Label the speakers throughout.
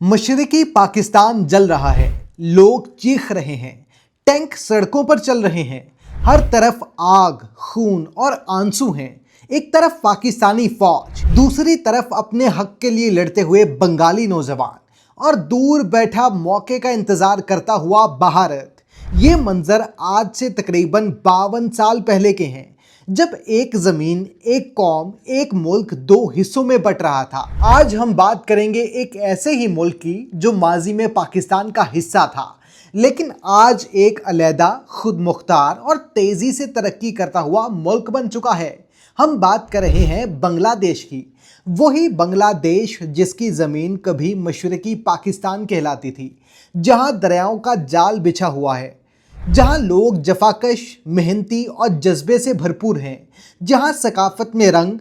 Speaker 1: मशरकी पाकिस्तान जल रहा है, लोग चीख रहे हैं, टैंक सड़कों पर चल रहे हैं, हर तरफ आग, खून और आंसू हैं। एक तरफ पाकिस्तानी फौज, दूसरी तरफ अपने हक के लिए लड़ते हुए बंगाली नौजवान और दूर बैठा मौके का इंतजार करता हुआ भारत। ये मंजर आज से तकरीबन 52 साल पहले के हैं, जब एक जमीन, एक कौम, एक मुल्क दो हिस्सों में बट रहा था। आज हम बात करेंगे एक ऐसे ही मुल्क की जो माजी में पाकिस्तान का हिस्सा था, लेकिन आज एक अलहदा, खुद मुख्तार और तेजी से तरक्की करता हुआ मुल्क बन चुका है। हम बात कर रहे हैं बांग्लादेश की, वही बांग्लादेश जिसकी ज़मीन कभी मशरकी पाकिस्तान कहलाती थी, जहां दरियाओं का जाल बिछा हुआ है, जहां लोग जफाकश, मेहनती और जज्बे से भरपूर हैं, जहां सकाफत में रंग,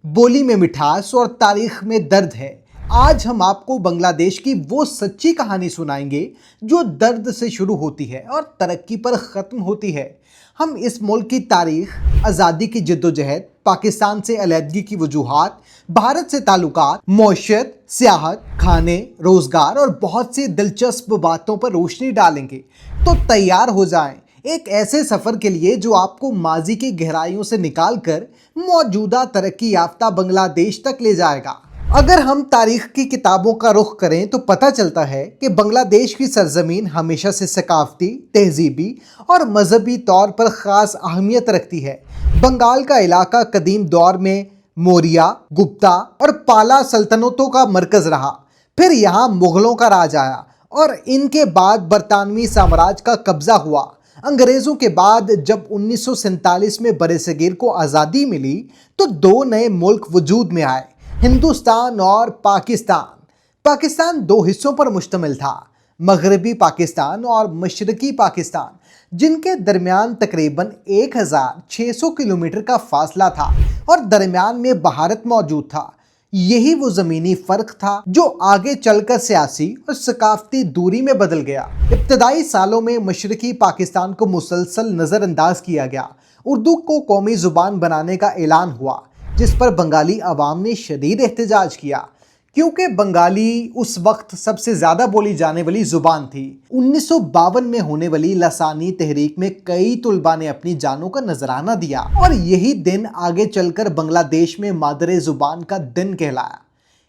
Speaker 1: बोली में मिठास और तारीख में दर्द है। आज हम आपको बांग्लादेश की वो सच्ची कहानी सुनाएंगे जो दर्द से शुरू होती है और तरक्की पर ख़त्म होती है। हम इस मुल्क की तारीख, आज़ादी की जद्दोजहद, पाकिस्तान से अलहदगी की वजूहात, भारत से ताल्लुकात, मौशत, सियाहत, खाने, रोज़गार और बहुत सी दिलचस्प बातों पर रोशनी डालेंगे। तो तैयार हो जाएं एक ऐसे सफ़र के लिए जो आपको माजी की गहराइयों से निकालकर मौजूदा तरक्की याफ्ता बांग्लादेश तक ले जाएगा। अगर हम तारीख की किताबों का रुख करें तो पता चलता है कि बांग्लादेश की सरजमीन हमेशा से सकाफती, तहजीबी और मजहबी तौर पर ख़ास अहमियत रखती है। बंगाल का इलाका कदीम दौर में मौर्या, गुप्ता और पाला सल्तनतों का मरकज़ रहा। फिर यहाँ मुग़लों का राज आया और इनके बाद बरतानवी साम्राज्य का कब्ज़ा हुआ। अंग्रेज़ों के बाद जब 1947 में बरसगीर को आज़ादी मिली तो दो नए मुल्क वजूद में आए, हिंदुस्तान और पाकिस्तान। पाकिस्तान दो हिस्सों पर मुश्तमिल था, मगरबी पाकिस्तान और मशरकी पाकिस्तान, जिनके दरमियान तकरीबन 1600 किलोमीटर का फासला था और दरमियान में भारत मौजूद था। यही वो ज़मीनी फ़र्क था जो आगे चलकर सियासी और सकाफती दूरी में बदल गया। इब्तदाई सालों में मशरकी पाकिस्तान को मुसलसल नज़रअंदाज किया गया। उर्दू को कौमी ज़ुबान बनाने का ऐलान हुआ, जिस पर बंगाली अवाम ने शदीद एहतजाज किया, क्योंकि बंगाली उस वक्त सबसे ज़्यादा बोली जाने वाली ज़ुबान थी। 1952 में होने वाली लसानी तहरीक में कई तुलबा ने अपनी जानों का नजराना दिया और यही दिन आगे चलकर बांग्लादेश में मादरे ज़ुबान का दिन कहलाया।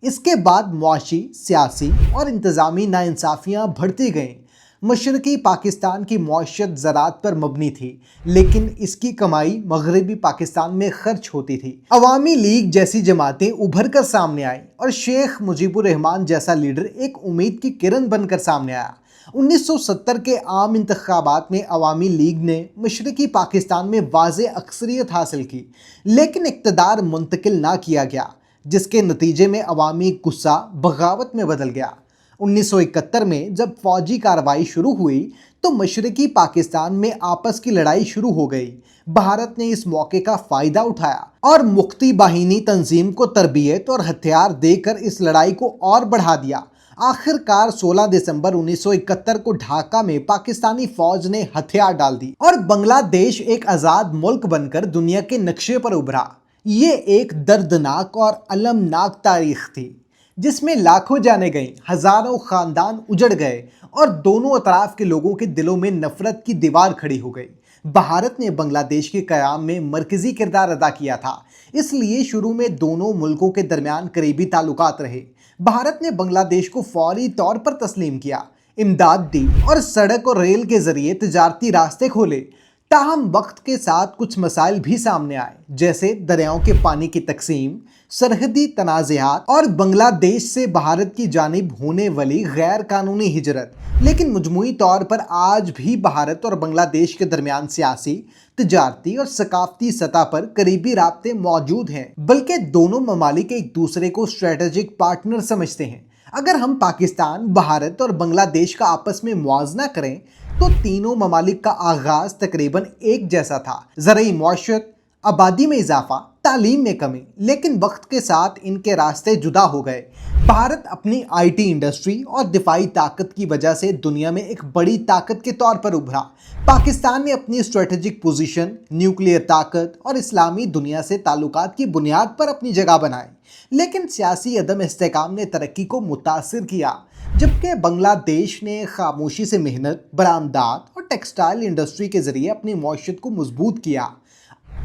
Speaker 1: इसके बाद मुआशी, सियासी और इंतज़ामी नाइंसाफ़ियाँ बढ़ती गईं। मशरकी पाकिस्तान की मौशत ज़राअत पर मबनी थी, लेकिन इसकी कमाई मगरबी पाकिस्तान में खर्च होती थी। अवामी लीग जैसी जमातें उभर कर सामने आई और शेख मुजीबुर रहमान जैसा लीडर एक उम्मीद की किरण बनकर सामने आया। 1970 के आम इंतखाबात में अवामी लीग ने मशरकी पाकिस्तान में वाज़े अक्सरियत हासिल की, लेकिन इक़्तिदार मुंतकिल ना किया गया, जिसके नतीजे में अवामी गुस्सा बगावत में बदल गया। 1971 में जब फौजी कार्रवाई शुरू हुई तो मशरकी पाकिस्तान में आपस की लड़ाई शुरू हो गई। भारत ने इस मौके का फ़ायदा उठाया और मुख्ती बाहिनी तंजीम को तरबियत और हथियार देकर इस लड़ाई को और बढ़ा दिया। आखिरकार 16 दिसंबर 1971 को ढाका में पाकिस्तानी फौज ने हथियार डाल दी और बांग्लादेश एक आज़ाद मुल्क बनकर दुनिया के नक्शे पर उभरा। ये एक दर्दनाक और अलमनाक तारीख थी, जिसमें लाखों जाने गईं, हज़ारों ख़ानदान उजड़ गए और दोनों अतराफ के लोगों के दिलों में नफ़रत की दीवार खड़ी हो गई। भारत ने बांग्लादेश के क़याम में मरकज़ी किरदार अदा किया था, इसलिए शुरू में दोनों मुल्कों के दरमियान करीबी ताल्लुकात रहे। भारत ने बांग्लादेश को फौरी तौर पर तस्लीम किया, इमदाद दी और सड़क और रेल के ज़रिए तिजारती रास्ते खोले। ताहम वक्त के साथ कुछ मसाइल भी सामने आए, जैसे दरियाओं के पानी की तकसीम, सरहदी तनाज़ात और बांग्लादेश से भारत की जानिब होने वाली गैर कानूनी हिजरत। लेकिन मजमूई तौर पर आज भी भारत और बांग्लादेश के दरमियान सियासी, तिजारती और सकाफती सतह पर करीबी राब्ते मौजूद हैं, बल्कि दोनों ममालिक एक दूसरे को स्ट्रेटेजिक पार्टनर समझते हैं। अगर हम पाकिस्तान, भारत और बांग्लादेश का आपस में मुआवजा करें तो तीनों ममालिक का आगाज़ तकरीबन एक जैसा था। ज़रई मौशत, आबादी में इजाफा, तालीम में कमी, लेकिन वक्त के साथ इनके रास्ते जुदा हो गए। भारत अपनी आईटी इंडस्ट्री और दिफाई ताकत की वजह से दुनिया में एक बड़ी ताकत के तौर पर उभरा। पाकिस्तान ने अपनी स्ट्रेटेजिक पोजीशन, न्यूक्लियर ताकत और इस्लामी दुनिया से ताल्लुकात की बुनियाद पर अपनी जगह बनाई, लेकिन सियासी अदम इस्तेहकाम ने तरक्की को मुतासिर किया। जबकि बांग्लादेश ने खामोशी से मेहनत, बरामदात और टेक्सटाइल इंडस्ट्री के जरिए अपनी मौशियत को मजबूत किया।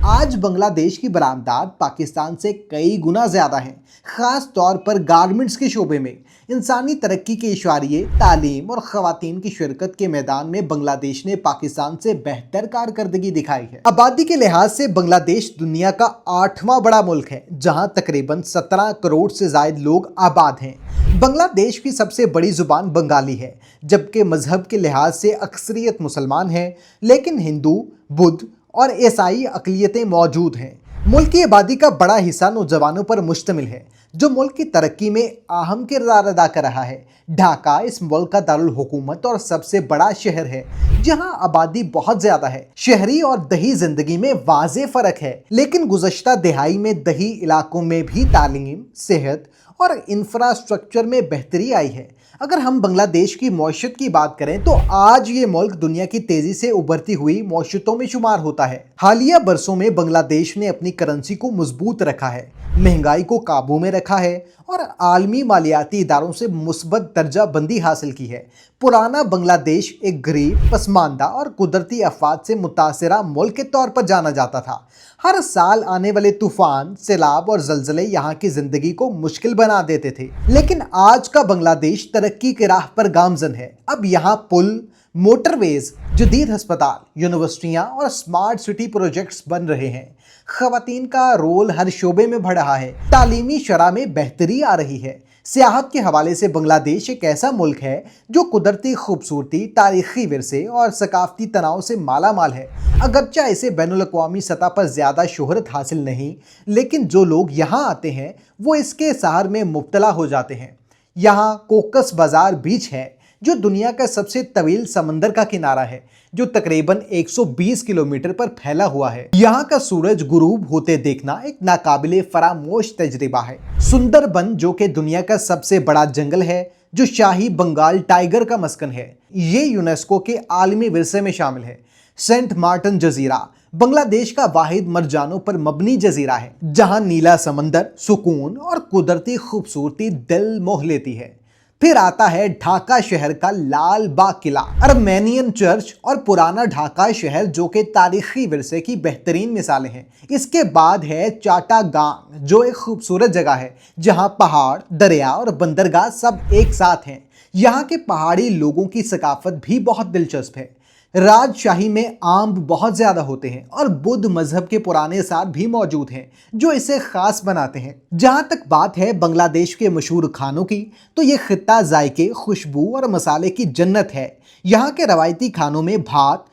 Speaker 1: आज बांग्लादेश की बरामदात पाकिस्तान से कई गुना ज़्यादा है, ख़ास तौर पर गारमेंट्स के शोबे में। इंसानी तरक्की के इशारे, तालीम और ख़वातीन की शिरकत के मैदान में बांग्लादेश ने पाकिस्तान से बेहतर कारकर्दगी दिखाई है। आबादी के लिहाज से बांग्लादेश दुनिया का 8वां बड़ा मुल्क है, जहां तकरीबन 17 करोड़ से ज़ायद लोग आबाद हैं। बांग्लादेश की सबसे बड़ी ज़ुबान बंगाली है, जबकि मजहब के लिहाज से अक्सरियत मुसलमान है, लेकिन हिंदू, बुद्ध और ईसाई अक़लियतें मौजूद हैं। मुल्क की आबादी का बड़ा हिस्सा नौजवानों पर मुश्तमिल है, जो मुल्क की तरक्की में अहम किरदार अदा कर रहा है। ढाका इस मुल्क का दारुल हुकूमत और सबसे बड़ा शहर है, जहां आबादी बहुत ज्यादा है। शहरी और दही जिंदगी में वाज़ेह फ़र्क है, लेकिन गुज़श्ता दिहाई में दही इलाकों में भी तालीम, सेहत और इंफ्रास्ट्रक्चर में बेहतरी आई है। अगर हम बांग्लादेश की मौशियत की बात करें तो आज ये मुल्क दुनिया की तेजी से उभरती हुई मौशियतों में शुमार होता है। हालिया बरसों में बांग्लादेश ने अपनी करेंसी को मजबूत रखा है, महंगाई को काबू में रखा है और आलमी मालियाती इदारों से मुस्बत दर्जा बंदी हासिल की है। पुराना बांग्लादेश एक गरीब, पसमानदा और कुदरती आफात से मुतासरा मुल्क के तौर पर जाना जाता था। हर साल आने वाले तूफान, सैलाब और जलजले यहाँ की जिंदगी को मुश्किल बना देते थे, लेकिन आज का बांग्लादेश तरक्की की राह पर गामजन है। अब यहाँ पुल, मोटरवेज, जदीद अस्पताल, यूनिवर्सिटियाँ और स्मार्ट सिटी प्रोजेक्ट्स बन रहे हैं। ख़वातीन का रोल हर शोबे में बढ़ रहा है, तालीमी शरह में बेहतरी आ रही है। सियाहत के हवाले से बांग्लादेश एक ऐसा मुल्क है जो कुदरती खूबसूरती, तारीखी विरसे और सकाफती तनाव से माला माल है। अगरचा इसे बैनुल-अक़वामी सतह पर ज़्यादा शोहरत हासिल नहीं, लेकिन जो लोग यहाँ आते हैं वो इसके सहर में मुब्तला हो जाते हैं। यहाँ कोकस बाज़ार बीच है, जो दुनिया का सबसे तवील समंदर का किनारा है, जो तकरीबन 120 किलोमीटर पर फैला हुआ है। यहाँ का सूरज गुरूब होते देखना एक नाकाबिले फरामोश तजर्बा है। सुंदरबन, जो कि दुनिया का सबसे बड़ा जंगल है, जो शाही बंगाल टाइगर का मस्कन है, ये यूनेस्को के आलमी विरसे में शामिल है। सेंट मार्टिन जजीरा बांग्लादेश का वाहिद मरजानों पर मबनी जजीरा है, जहाँ नीला समंदर, सुकून और कुदरती खूबसूरती दिल मोह लेती है। फिर आता है ढाका शहर का लाल बाग किला, अर्मेनियन चर्च और पुराना ढाका शहर, जो कि तारीखी विरसे की बेहतरीन मिसालें हैं। इसके बाद है चाटागांग, जो एक खूबसूरत जगह है जहां पहाड़, दरिया और बंदरगाह सब एक साथ हैं। यहाँ के पहाड़ी लोगों की सकाफत भी बहुत दिलचस्प है। राजशाही में आम बहुत ज़्यादा होते हैं और बुद्ध मजहब के पुराने सार भी मौजूद हैं, जो इसे ख़ास बनाते हैं। जहाँ तक बात है बांग्लादेश के मशहूर खानों की, तो ये खित्ता जायके, खुशबू और मसाले की जन्नत है। यहाँ के रवायती खानों में भात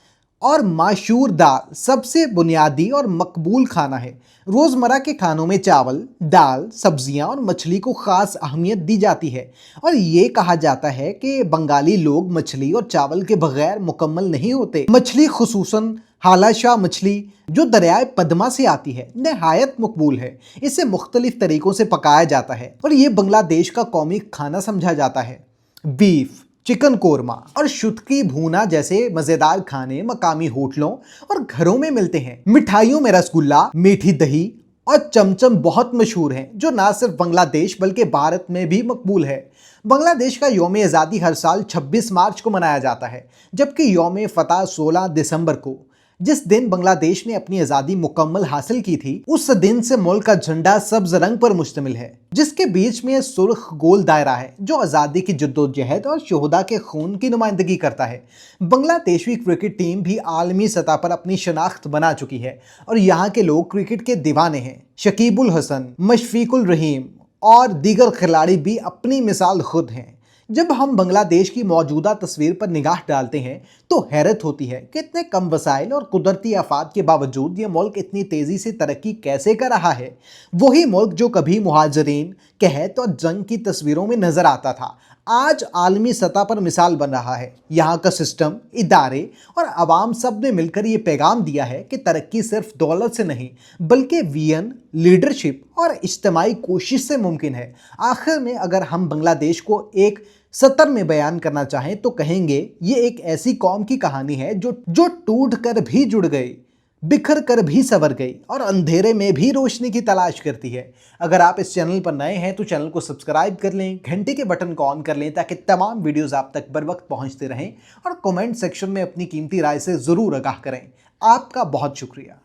Speaker 1: और माशूर दाल सबसे बुनियादी और मकबूल खाना है। रोज़मर्रा के खानों में चावल, दाल, सब्जियां और मछली को ख़ास अहमियत दी जाती है, और ये कहा जाता है कि बंगाली लोग मछली और चावल के बगैर मुकम्मल नहीं होते। मछली खुसूसन हालाशाह मछली, जो दरियाए पद्मा से आती है, नहायत मकबूल है। इसे मुख्तलिफ तरीक़ों से पकाया जाता है और ये बांग्लादेश का कौमी खाना समझा जाता है। बीफ, चिकन कोरमा और शुटकी भूना जैसे मज़ेदार खाने मकामी होटलों और घरों में मिलते हैं। मिठाइयों में रसगुल्ला, मीठी दही और चमचम बहुत मशहूर हैं, जो ना सिर्फ बांग्लादेश बल्कि भारत में भी मकबूल है। बांग्लादेश का यौम आज़ादी हर साल 26 मार्च को मनाया जाता है, जबकि यौम फतह 16 दिसंबर को। जिस दिन बांग्लादेश ने अपनी आज़ादी मुकम्मल हासिल की थी, उस दिन से मुल्क का झंडा सब्ज रंग पर मुश्तमिल है, जिसके बीच में सुर्ख गोल दायरा है, जो आज़ादी की जद्दोजहद और शोहदा के खून की नुमाइंदगी करता है। बांग्लादेशी क्रिकेट टीम भी आलमी सतह पर अपनी शनाख्त बना चुकी है और यहाँ के लोग क्रिकेट के दीवाने हैं। शकीबुल हसन, मशफीकुल रहीम और दीगर खिलाड़ी भी अपनी मिसाल खुद हैं। जब हम बांग्लादेश की मौजूदा तस्वीर पर निगाह डालते हैं तो हैरत होती है कि इतने कम वसाइल और कुदरती आफात के बावजूद ये मुल्क इतनी तेज़ी से तरक्की कैसे कर रहा है। वही मुल्क जो कभी मुहाजिरीन, कहत और जंग की तस्वीरों में नज़र आता था, आज आलमी सतह पर मिसाल बन रहा है। यहाँ का सिस्टम, इदारे और आवाम सब ने मिलकर ये पैगाम दिया है कि तरक्की सिर्फ दौलत से नहीं बल्कि विजन, लीडरशिप और इज्तिमाई कोशिश से मुमकिन है। आखिर में अगर हम बांग्लादेश को एक सतर में बयान करना चाहें तो कहेंगे ये एक ऐसी कौम की कहानी है जो टूट कर भी जुड़ गई, बिखर कर भी संवर गई और अंधेरे में भी रोशनी की तलाश करती है। अगर आप इस चैनल पर नए हैं तो चैनल को सब्सक्राइब कर लें, घंटे के बटन को ऑन कर लें ताकि तमाम वीडियोस आप तक बर वक्त पहुंचते रहें और कमेंट सेक्शन में अपनी कीमती राय से ज़रूर आगाह करें। आपका बहुत शुक्रिया।